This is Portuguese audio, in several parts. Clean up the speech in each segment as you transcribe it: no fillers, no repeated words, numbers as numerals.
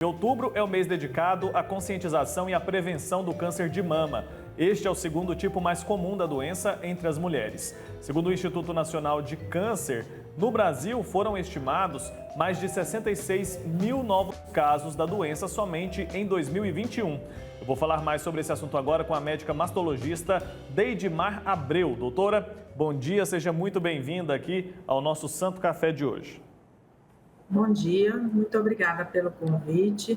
Outubro é o mês dedicado à conscientização e à prevenção do câncer de mama. Este é o segundo tipo mais comum da doença entre as mulheres. Segundo o Instituto Nacional de Câncer, no Brasil foram estimados mais de 66 mil novos casos da doença somente em 2021. Eu vou falar mais sobre esse assunto agora com a médica mastologista Deidimar Abreu. Doutora, bom dia, seja muito bem-vinda aqui ao nosso Santo Café de hoje. Bom dia, muito obrigada pelo convite.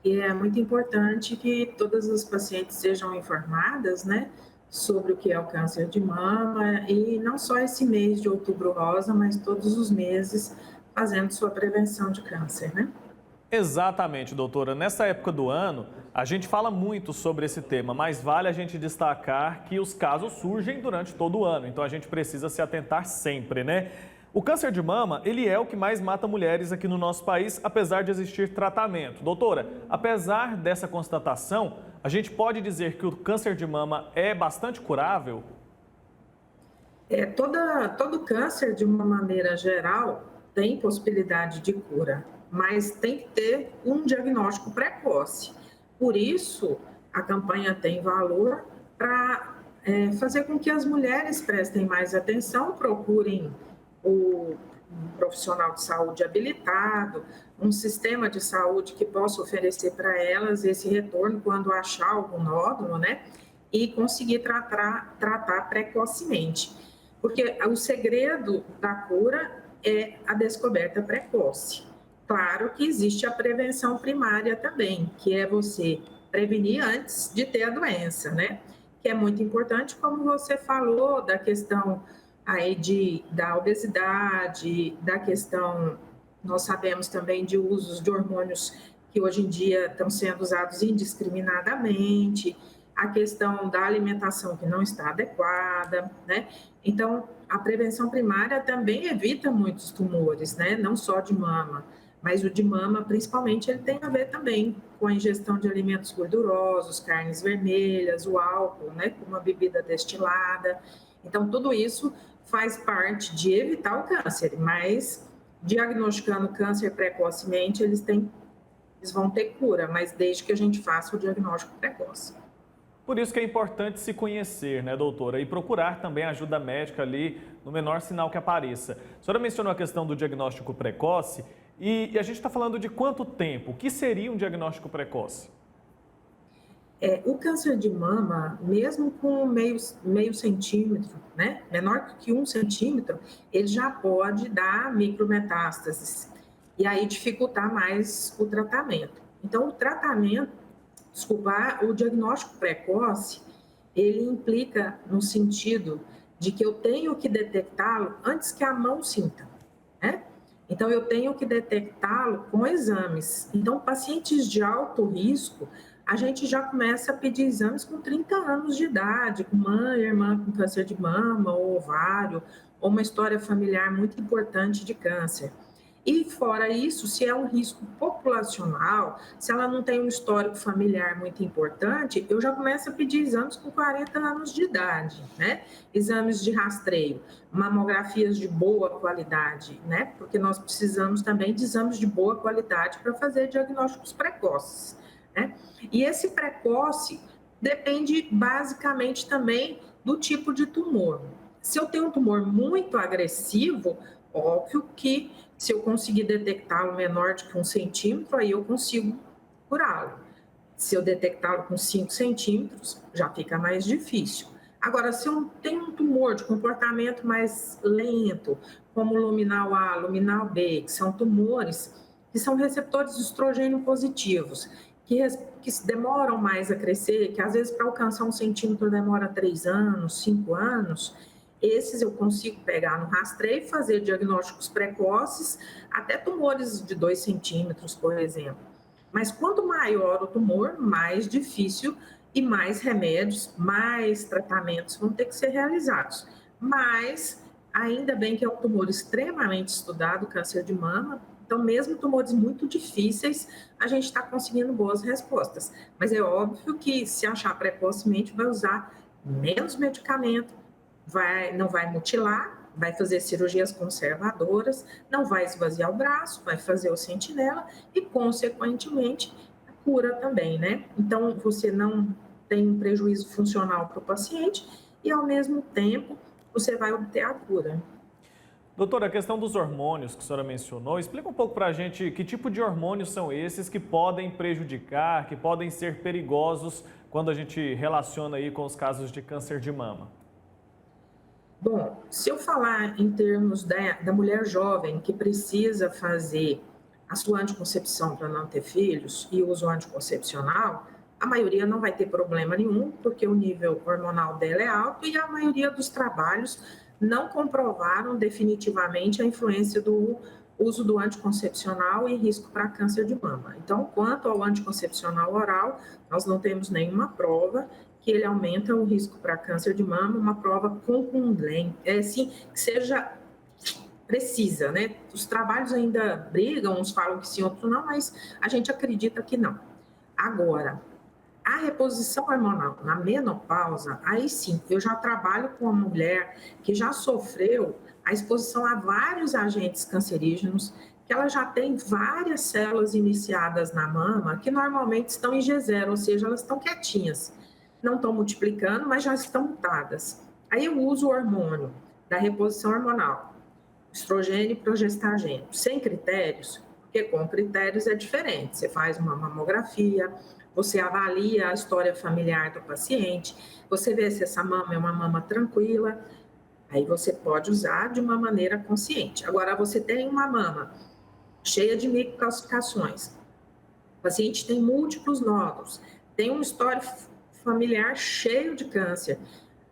E é muito importante que todas as pacientes sejam informadas, né, sobre o que é o câncer de mama e não só esse mês de Outubro Rosa, mas todos os meses fazendo sua prevenção de câncer, né? Exatamente, doutora. Nessa época do ano, a gente fala muito sobre esse tema, mas vale a gente destacar que os casos surgem durante todo o ano, então a gente precisa se atentar sempre, né? O câncer de mama, ele é o que mais mata mulheres aqui no nosso país, apesar de existir tratamento. Doutora, apesar dessa constatação, a gente pode dizer que o câncer de mama é bastante curável? Todo câncer, de uma maneira geral, tem possibilidade de cura, mas tem que ter um diagnóstico precoce. Por isso, a campanha tem valor para fazer com que as mulheres prestem mais atenção, procurem o um profissional de saúde habilitado, um sistema de saúde que possa oferecer para elas esse retorno quando achar algum nódulo, né? E conseguir tratar precocemente. Porque o segredo da cura é a descoberta precoce. Claro que existe a prevenção primária também, que é você prevenir antes de ter a doença, né? Que é muito importante, como você falou, da questão aí da obesidade, da questão, nós sabemos também de usos de hormônios que hoje em dia estão sendo usados indiscriminadamente, a questão da alimentação que não está adequada, né? Então, a prevenção primária também evita muitos tumores, né? Não só de mama, mas o de mama, principalmente, ele tem a ver também com a ingestão de alimentos gordurosos, carnes vermelhas, o álcool, né? Com uma bebida destilada. Então, tudo isso faz parte de evitar o câncer, mas diagnosticando câncer precocemente, eles vão ter cura, mas desde que a gente faça o diagnóstico precoce. Por isso que é importante se conhecer, né, doutora? E procurar também ajuda médica ali no menor sinal que apareça. A senhora mencionou a questão do diagnóstico precoce e a gente está falando de quanto tempo? O que seria um diagnóstico precoce? O câncer de mama, mesmo com meio centímetro, né, menor que 1 centímetro, ele já pode dar micrometástases e aí dificultar mais o tratamento. Então, o diagnóstico precoce, ele implica no sentido de que eu tenho que detectá-lo antes que a mão sinta, né? Então, eu tenho que detectá-lo com exames. Então, pacientes de alto risco, a gente já começa a pedir exames com 30 anos de idade, com mãe, irmã com câncer de mama ou ovário, ou uma história familiar muito importante de câncer. E fora isso, se é um risco populacional, se ela não tem um histórico familiar muito importante, eu já começo a pedir exames com 40 anos de idade, né? Exames de rastreio, mamografias de boa qualidade, né? Porque nós precisamos também de exames de boa qualidade para fazer diagnósticos precoces, né? E esse precoce depende basicamente também do tipo de tumor. Se eu tenho um tumor muito agressivo, óbvio que se eu conseguir detectá-lo menor de que 1 centímetro, aí eu consigo curá-lo. Se eu detectá-lo com 5 centímetros, já fica mais difícil. Agora, se eu tenho um tumor de comportamento mais lento, como luminal A, luminal B, que são tumores que são receptores de estrogênio positivos, que demoram mais a crescer, que às vezes para alcançar 1 centímetro demora 3 anos, 5 anos, esses eu consigo pegar no rastreio e fazer diagnósticos precoces, até tumores de 2 centímetros, por exemplo. Mas quanto maior o tumor, mais difícil e mais remédios, mais tratamentos vão ter que ser realizados. Mas, ainda bem que é um tumor extremamente estudado, câncer de mama, então mesmo tumores muito difíceis, a gente está conseguindo boas respostas. Mas é óbvio que se achar precocemente, vai usar menos medicamento, não vai mutilar vai fazer cirurgias conservadoras, não vai esvaziar o braço, vai fazer o sentinela e, consequentemente, a cura também, né? Então, você não tem um prejuízo funcional para o paciente e, ao mesmo tempo, você vai obter a cura. Doutora, a questão dos hormônios que a senhora mencionou, explica um pouco para a gente que tipo de hormônios são esses que podem prejudicar, que podem ser perigosos quando a gente relaciona aí com os casos de câncer de mama. Bom, se eu falar em termos da mulher jovem que precisa fazer a sua anticoncepção para não ter filhos e usa o anticoncepcional, a maioria não vai ter problema nenhum, porque o nível hormonal dela é alto e a maioria dos trabalhos não comprovaram definitivamente a influência do uso do anticoncepcional e risco para câncer de mama. Então, quanto ao anticoncepcional oral, nós não temos nenhuma prova que ele aumenta o risco para câncer de mama, uma prova concludente, assim, que seja precisa, né? Os trabalhos ainda brigam, uns falam que sim, outros não, mas a gente acredita que não. Agora, a reposição hormonal na menopausa, aí sim, eu já trabalho com uma mulher que já sofreu a exposição a vários agentes cancerígenos, que ela já tem várias células iniciadas na mama que normalmente estão em G0, ou seja, elas estão quietinhas, não estão multiplicando, mas já estão mutadas. Aí eu uso o hormônio da reposição hormonal, estrogênio e progestagênio, sem critérios, porque com critérios é diferente. Você faz uma mamografia, você avalia a história familiar do paciente, você vê se essa mama é uma mama tranquila, aí você pode usar de uma maneira consciente. Agora, você tem uma mama cheia de microcalcificações, o paciente tem múltiplos nódulos, tem um histórico familiar cheio de câncer,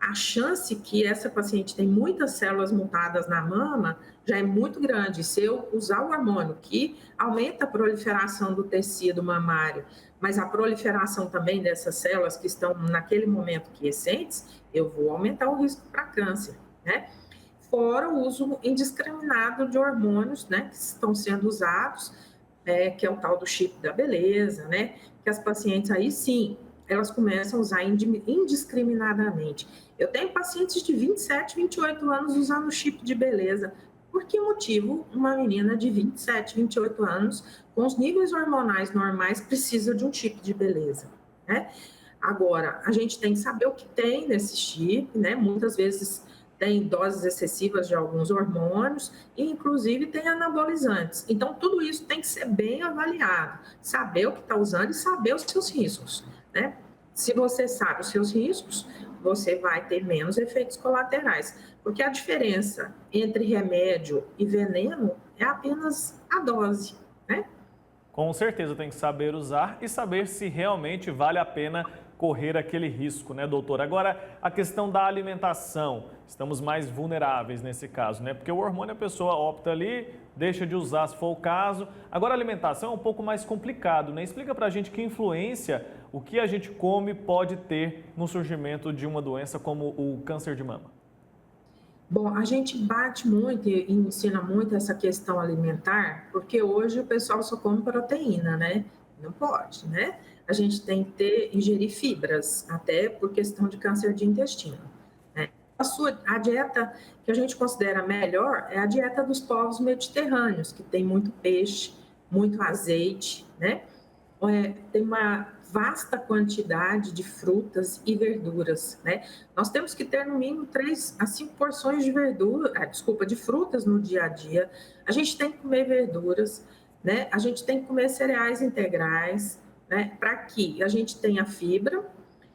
a chance que essa paciente tem muitas células mutadas na mama já é muito grande. Se eu usar o hormônio que aumenta a proliferação do tecido mamário, mas a proliferação também dessas células que estão naquele momento quiescentes, eu vou aumentar o risco para câncer, né? Fora o uso indiscriminado de hormônios, né, que estão sendo usados, que é o tal do chip da beleza, né? Que as pacientes aí sim, elas começam a usar indiscriminadamente. Eu tenho pacientes de 27, 28 anos usando chip de beleza. Por que motivo uma menina de 27, 28 anos, com os níveis hormonais normais, precisa de um chip de beleza, né? Agora, a gente tem que saber o que tem nesse chip, né? Muitas vezes tem doses excessivas de alguns hormônios e, inclusive, tem anabolizantes. Então, tudo isso tem que ser bem avaliado, saber o que está usando e saber os seus riscos, né? Se você sabe os seus riscos, você vai ter menos efeitos colaterais, porque a diferença entre remédio e veneno é apenas a dose, né? Com certeza tem que saber usar e saber se realmente vale a pena correr aquele risco, né, doutor? Agora, a questão da alimentação, estamos mais vulneráveis nesse caso, né? Porque o hormônio a pessoa opta ali, deixa de usar se for o caso. Agora, a alimentação é um pouco mais complicado, né? Explica pra gente que influência o que a gente come pode ter no surgimento de uma doença como o câncer de mama. Bom, a gente bate muito e ensina muito essa questão alimentar, porque hoje o pessoal só come proteína, né? Não pode, né? A gente tem que ingerir fibras, até por questão de câncer de intestino, né? A dieta que a gente considera melhor é a dieta dos povos mediterrâneos, que tem muito peixe, muito azeite, né? Tem uma vasta quantidade de frutas e verduras, né? Nós temos que ter no mínimo 3 a 5 porções de de frutas no dia a dia. A gente tem que comer verduras, né? A gente tem que comer cereais integrais, né? Para que a gente tenha fibra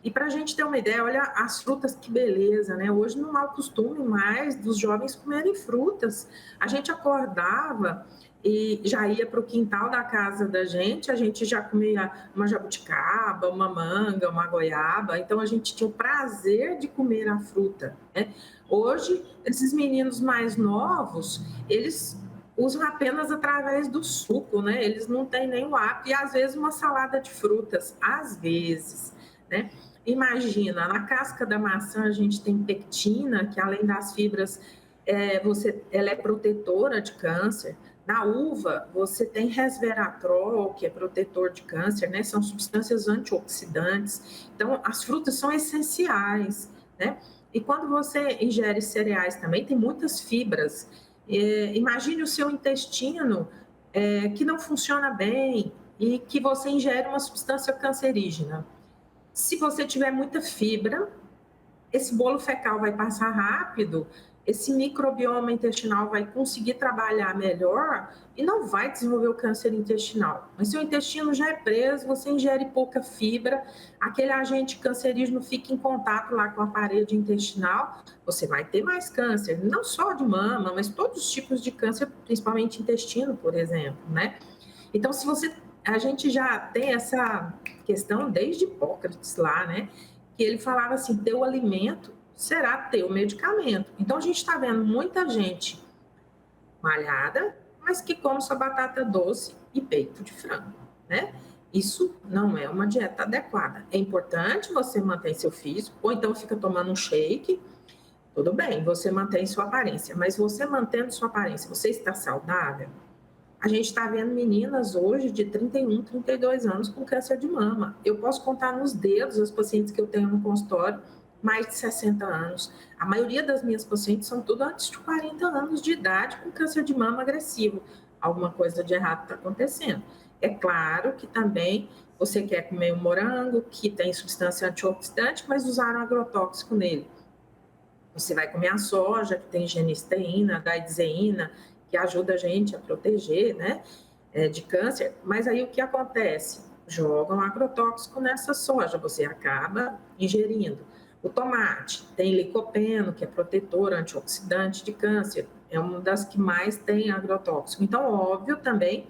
e para a gente ter uma ideia, olha as frutas, que beleza, né? Hoje não há o costume mais dos jovens comerem frutas. A gente acordava e já ia para o quintal da casa da gente, a gente já comia uma jabuticaba, uma manga, uma goiaba, então a gente tinha o prazer de comer a fruta, né? Hoje, esses meninos mais novos, eles usam apenas através do suco, né? Eles não têm nem o hábito, e às vezes uma salada de frutas, às vezes, né? Imagina, na casca da maçã a gente tem pectina, que além das fibras, ela é protetora de câncer. Na uva, você tem resveratrol, que é protetor de câncer, né? São substâncias antioxidantes. Então, as frutas são essenciais, né? E quando você ingere cereais também, tem muitas fibras. Imagine o seu intestino que não funciona bem e que você ingere uma substância cancerígena. Se você tiver muita fibra, esse bolo fecal vai passar rápido, esse microbioma intestinal vai conseguir trabalhar melhor e não vai desenvolver o câncer intestinal. Mas se o intestino já é preso, você ingere pouca fibra, aquele agente cancerígeno fica em contato lá com a parede intestinal, você vai ter mais câncer, não só de mama, mas todos os tipos de câncer, principalmente intestino, por exemplo, né? Então, a gente já tem essa questão desde Hipócrates lá, né? Que ele falava assim, teu alimento será teu medicamento. Então, a gente está vendo muita gente malhada, mas que come só batata doce e peito de frango, né? Isso não é uma dieta adequada. É importante você manter seu físico, ou então fica tomando um shake, tudo bem, você mantém sua aparência, mas você mantendo sua aparência, você está saudável? A gente está vendo meninas hoje de 31, 32 anos com câncer de mama. Eu posso contar nos dedos as pacientes que eu tenho no consultório, mais de 60 anos. A maioria das minhas pacientes são tudo antes de 40 anos de idade com câncer de mama agressivo. Alguma coisa de errado está acontecendo. É claro que também você quer comer um morango que tem substância antioxidante, mas usaram agrotóxico nele. Você vai comer a soja, que tem genisteína, daidzeína, que ajuda a gente a proteger, né, de câncer. Mas aí o que acontece? Jogam agrotóxico nessa soja, você acaba ingerindo. O tomate tem licopeno, que é protetor, antioxidante de câncer, é uma das que mais tem agrotóxico. Então, óbvio também,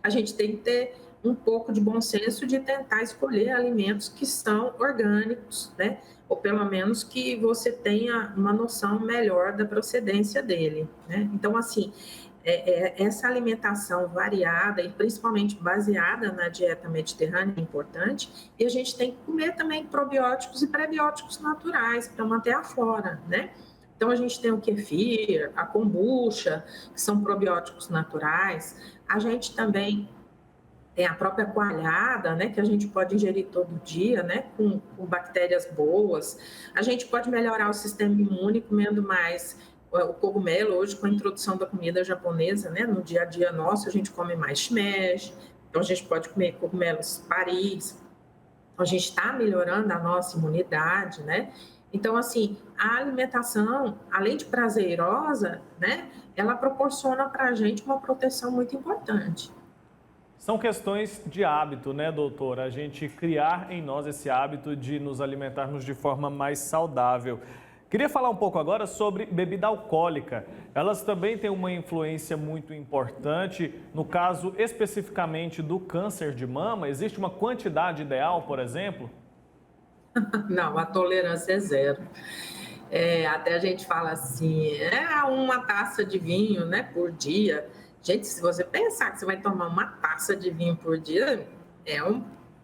a gente tem que ter um pouco de bom senso de tentar escolher alimentos que são orgânicos, né? Ou pelo menos que você tenha uma noção melhor da procedência dele, né? Então, assim, essa alimentação variada e principalmente baseada na dieta mediterrânea é importante, e a gente tem que comer também probióticos e prebióticos naturais para manter a flora, né? Então, a gente tem o kefir, a kombucha, que são probióticos naturais. A gente também tem a própria coalhada, né, que a gente pode ingerir todo dia, né, com bactérias boas. A gente pode melhorar o sistema imune comendo mais o cogumelo. Hoje, com a introdução da comida japonesa, né, no dia a dia nosso, a gente come mais shimeji, então a gente pode comer cogumelos Paris. A gente está melhorando a nossa imunidade, né? Então, assim, a alimentação, além de prazerosa, né, ela proporciona para a gente uma proteção muito importante. São questões de hábito, né, doutora? A gente criar em nós esse hábito de nos alimentarmos de forma mais saudável. Queria falar um pouco agora sobre bebida alcoólica. Elas também têm uma influência muito importante. No caso especificamente do câncer de mama, existe uma quantidade ideal, por exemplo? Não, a tolerância é zero. Até a gente fala assim, uma taça de vinho, né, por dia. Gente, se você pensar que você vai tomar uma taça de vinho por dia,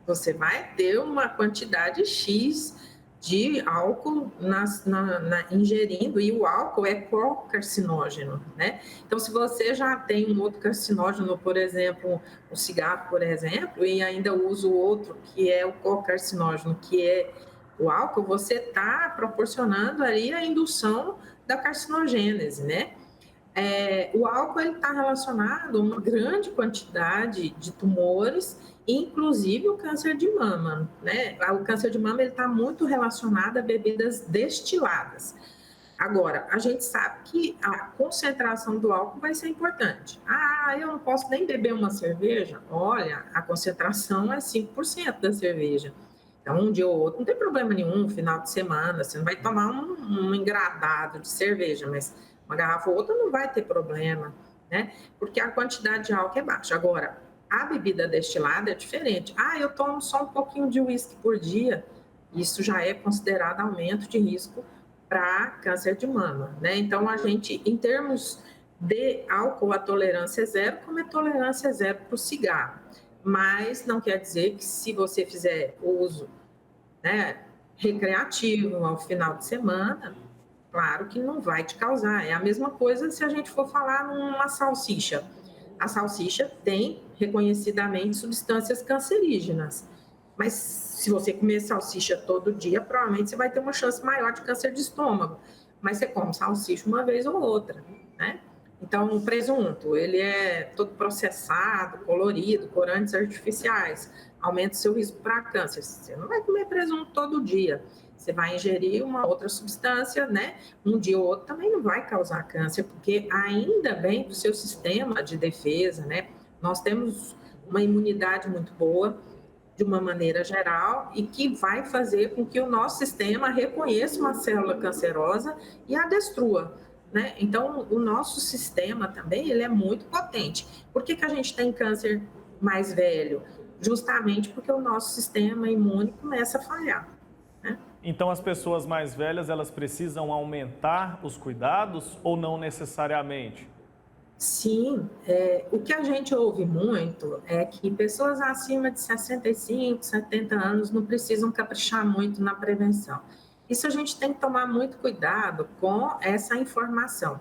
você vai ter uma quantidade X de álcool ingerindo, e o álcool é co-carcinógeno, né? Então, se você já tem um outro carcinógeno, por exemplo, o cigarro, por exemplo, e ainda usa o outro, que é o co-carcinógeno, que é o álcool, você está proporcionando ali a indução da carcinogênese, né? O álcool está relacionado a uma grande quantidade de tumores, inclusive o câncer de mama, né? O câncer de mama está muito relacionado a bebidas destiladas. Agora, a gente sabe que a concentração do álcool vai ser importante. Eu não posso nem beber uma cerveja? Olha, a concentração é 5% da cerveja. Então, um dia ou outro, não tem problema nenhum, final de semana, você não vai tomar um engradado de cerveja, mas uma garrafa ou outra não vai ter problema, né? Porque a quantidade de álcool é baixa. Agora, a bebida destilada é diferente. Eu tomo só um pouquinho de uísque por dia. Isso já é considerado aumento de risco para câncer de mama, né? Então, a gente, em termos de álcool, a tolerância é zero, como é tolerância zero para o cigarro. Mas não quer dizer que se você fizer uso, né, recreativo ao final de semana, claro que não vai te causar. É a mesma coisa se a gente for falar numa salsicha. A salsicha tem reconhecidamente substâncias cancerígenas, Mas se você comer salsicha todo dia, provavelmente você vai ter uma chance maior de câncer de estômago. Mas você come salsicha uma vez ou outra, né? Então, o presunto, ele é todo processado, colorido, corantes artificiais, aumenta o seu risco para câncer. Você não vai comer presunto todo dia. Você vai ingerir uma outra substância, né? Um dia ou outro também não vai causar câncer, porque ainda bem que o seu sistema de defesa, né? Nós temos uma imunidade muito boa, de uma maneira geral, e que vai fazer com que o nosso sistema reconheça uma célula cancerosa e a destrua, né? Então, o nosso sistema também, ele é muito potente. Por que a gente tem câncer mais velho? Justamente porque o nosso sistema imune começa a falhar, né? Então, as pessoas mais velhas, elas precisam aumentar os cuidados ou não necessariamente? Sim, o que a gente ouve muito é que pessoas acima de 65, 70 anos não precisam caprichar muito na prevenção. Isso a gente tem que tomar muito cuidado com essa informação.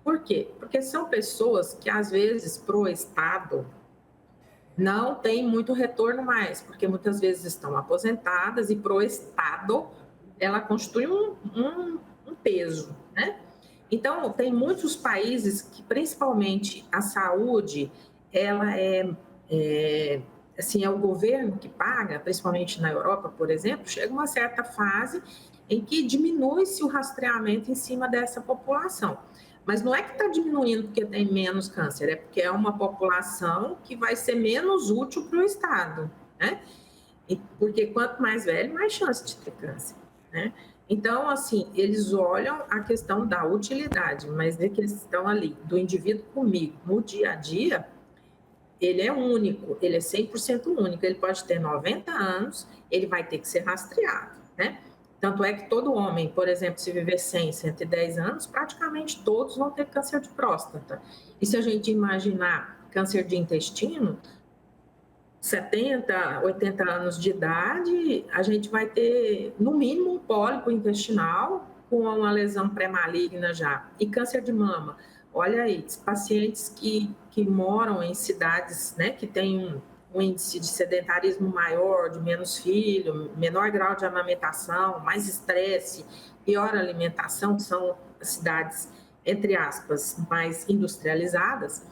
Por quê? Porque são pessoas que, às vezes, para o Estado, não tem muito retorno mais, porque muitas vezes estão aposentadas e para o Estado ela constitui um peso, né? Então, tem muitos países que, principalmente, a saúde, ela assim, é o governo que paga, principalmente na Europa, por exemplo, chega uma certa fase em que diminui-se o rastreamento em cima dessa população. Mas não é que está diminuindo porque tem menos câncer, é porque é uma população que vai ser menos útil para o Estado, né? Porque quanto mais velho, mais chance de ter câncer, né? Então, assim, eles olham a questão da utilidade, mas a questão ali do indivíduo comigo no dia a dia, ele é único, ele é 100% único, ele pode ter 90 anos, ele vai ter que ser rastreado, né? Tanto é que todo homem, por exemplo, se viver 100, 110 anos, praticamente todos vão ter câncer de próstata. E se a gente imaginar câncer de intestino, 70, 80 anos de idade, a gente vai ter, no mínimo, um pólipo intestinal com uma lesão pré-maligna já. E câncer de mama. Olha aí, pacientes que moram em cidades, né, que têm um índice de sedentarismo maior, de menos filho, menor grau de amamentação, mais estresse, pior alimentação, que são cidades, entre aspas, mais industrializadas,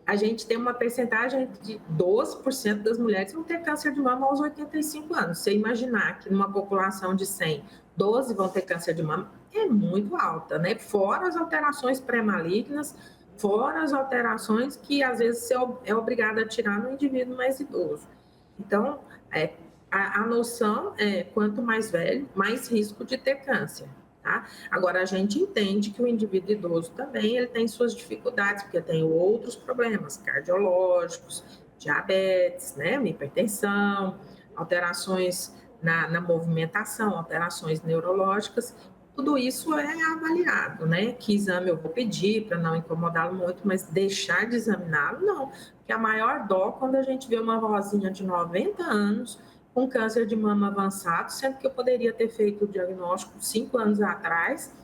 a gente tem uma percentagem de 12% das mulheres vão ter câncer de mama aos 85 anos. Você imaginar que numa população de 100, 12 vão ter câncer de mama, é muito alta, né? Fora as alterações pré-malignas, fora as alterações que às vezes você é obrigado a tirar no indivíduo mais idoso. Então, a noção é quanto mais velho, mais risco de ter câncer. Tá? Agora, a gente entende que o indivíduo idoso também ele tem suas dificuldades, porque tem outros problemas cardiológicos, diabetes, né, hipertensão, alterações na movimentação, alterações neurológicas, tudo isso é avaliado, né? Que exame eu vou pedir para não incomodá-lo muito, mas deixar de examiná-lo, não. Porque a maior dó quando a gente vê uma vozinha de 90 anos com câncer de mama avançado, sendo que eu poderia ter feito o diagnóstico 5 anos atrás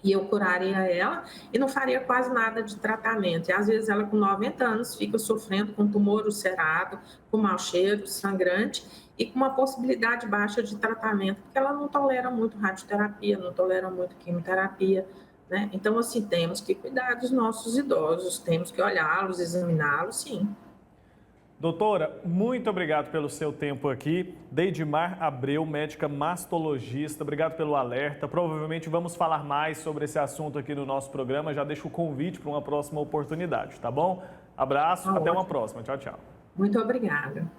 e eu curaria ela e não faria quase nada de tratamento. E às vezes ela com 90 anos fica sofrendo com tumor ulcerado, com mau cheiro, sangrante e com uma possibilidade baixa de tratamento, porque ela não tolera muito radioterapia, não tolera muito quimioterapia, né? Então, assim, temos que cuidar dos nossos idosos, temos que olhá-los, examiná-los, sim. Doutora, muito obrigado pelo seu tempo aqui. Deidimar Abreu, médica mastologista, obrigado pelo alerta. Provavelmente vamos falar mais sobre esse assunto aqui no nosso programa. Já deixo o convite para uma próxima oportunidade, tá bom? Abraço, até uma próxima. Tchau, tchau. Muito obrigada.